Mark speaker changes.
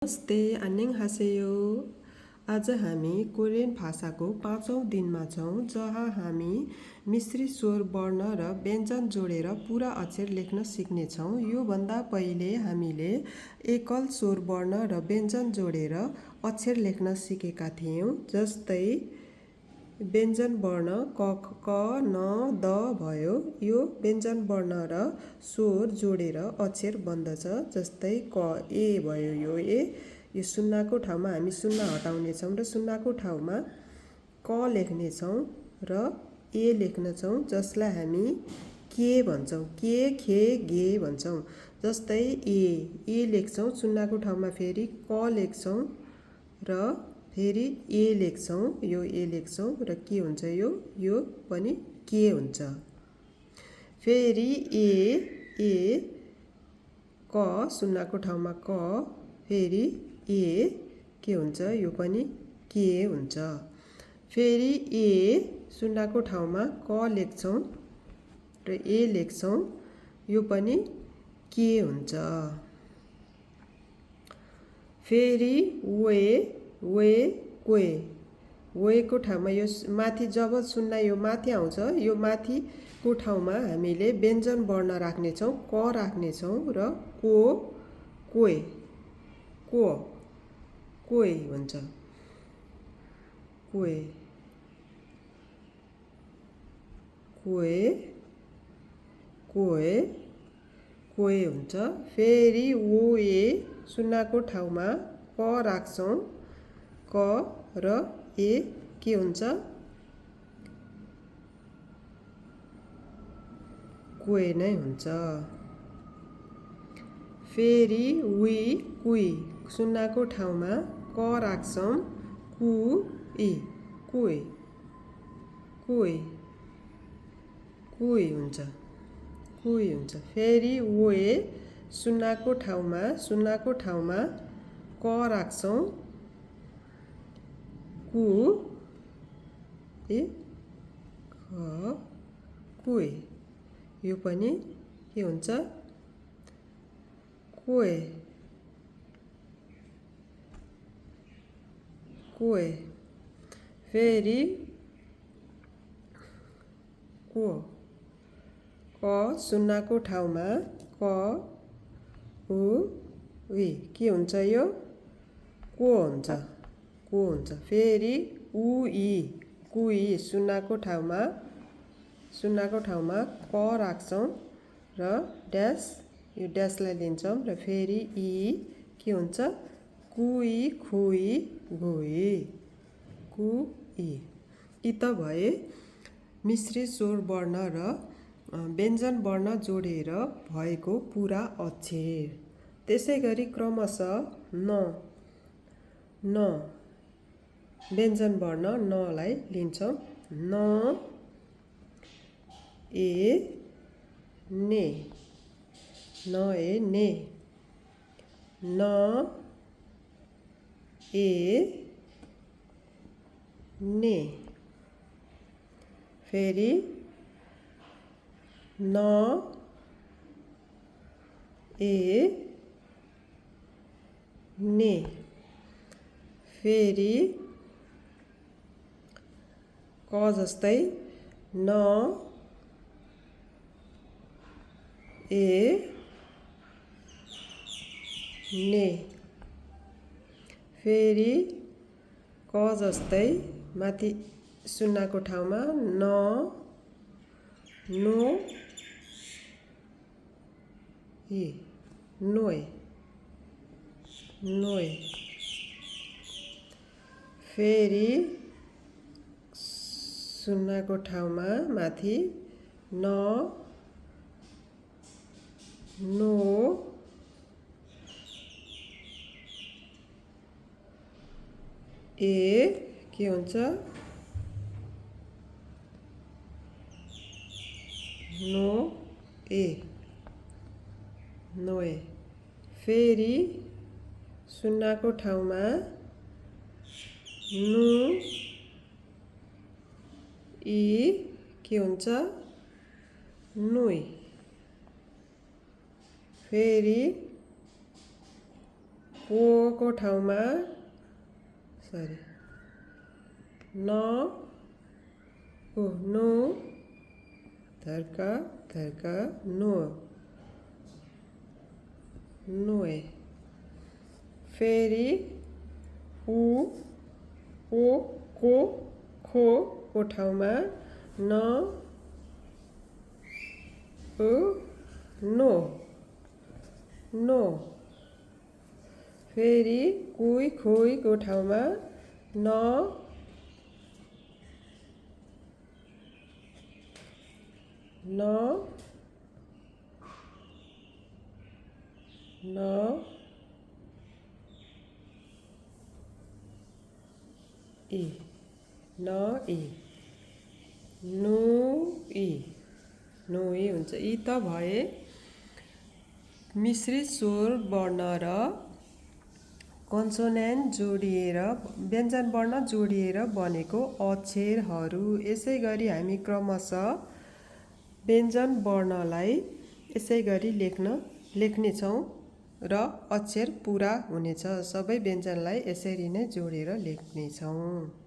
Speaker 1: नमस्ते, 안녕하세요। आज हामी कोरियन भाषाको 5औं दिनमा छौँ, जहाँ हामी मिश्री स्वर वर्ण र व्यञ्जन जोडेर पूरा अक्षर लेख्न सिक्नेछौँ। योभन्दा पहिले हामीले एकल स्वर वर्ण र व्यञ्जन जोडेर अक्षर लेख्न सिकेका थियौँ। जस्तै व्यञ्जन वर्ण क, न, द भयो। यो व्यञ्जन वर्ण र स्वर जोडेर अक्षर बन्दछ। जस्तै क, ए भयो। यो सुन्नाको ठाउँमा हामी सुन्ना हटाउनेछौँ र सुन्नाको ठाउँमा क लेख्नेछौँ र ए लेख्नेछौँ, जसलाई हामी के भन्छौँ। के, खे, गे भन्छौँ। जस्तै ए लेख्छौँ, सुन्नाको ठाउँमा फेरि क लेख्छौँ र फेरि ए लेख्छौँ। यो ए लेख्छौँ र के हुन्छ यो पनि के हुन्छ। फेरि ए क, सुन्नाको ठाउँमा क, फेरि ए के हुन्छ, यो पनि के हुन्छ। फेरि ए सुन्नाको ठाउँमा क लेख्छौँ र ए लेख्छौँ, यो पनि के हुन्छ। फेरि वेको ठाउँमा यो माथि जब सुन्ना यो माथि आउँछ, यो माथिको ठाउँमा हामीले व्यञ्जन वर्ण राख्नेछौँ, क राख्नेछौँ र कोही हुन्छ। कोही हुन्छ। फेरि ए सुन्नाको ठाउँमा क राख्छौँ, क र ए के हुन्छ, कोही नै हुन्छ। फेरि कुई सुन्नाको ठाउँमा क राख्छौँ, कुई हुन्छ। फेरि सुन्नाको ठाउँमा क राख्छौँ, कुई, यो पनि के हुन्छ, कोही। फेरि क सुन्नाको ठाउँमा क, के हुन्छ, यो को हुन्छ। फेरि कुई सुन्नाको ठाउँमा क राख्छौँ र ड्यास, यो ड्यासलाई लिन्छौँ र फेरि के हुन्छ, कुई, खुई, गुई, यी त भए मिश्री स्वर वर्ण र व्यञ्जन वर्ण जोडेर भएको पूरा अक्षर। त्यसै गरी क्रमशः न व्यञ्जन वर्ण नलाई लिन्छौँ। न, ए, ने, न, ए, ने, न, ए, ने। फेरि न, ए, ने। फेरि क जस्तै न, ए, ने। फेरि क जस्तै माथि सुन्नाको ठाउँमा न, नो, नोय। फेरि सुन्नाको ठाउँमा माथि न, नो, ए के हुन्छ, नोए। फेरि सुन्नाको ठाउँमा नु, के हुन्छ, नुई। फेरि को ठाउँमा न नो धर्का नो नोए। फेरि ओ को ठाउँमा न नो। फेरि खोइ को ठाउँमा न इ नुई हुन्छ। यी त भए मिश्रित स्वर वर्ण र कन्सोनेन्ट जोडिएर व्यञ्जन वर्ण जोडिएर बनेको अक्षरहरू। यसै गरी हामी क्रमशः व्यञ्जन वर्णलाई यसै गरी लेख्नेछौँ र अक्षर पुरा हुनेछ। सबै व्यञ्जनलाई यसरी नै जोडेर लेख्नेछौँ।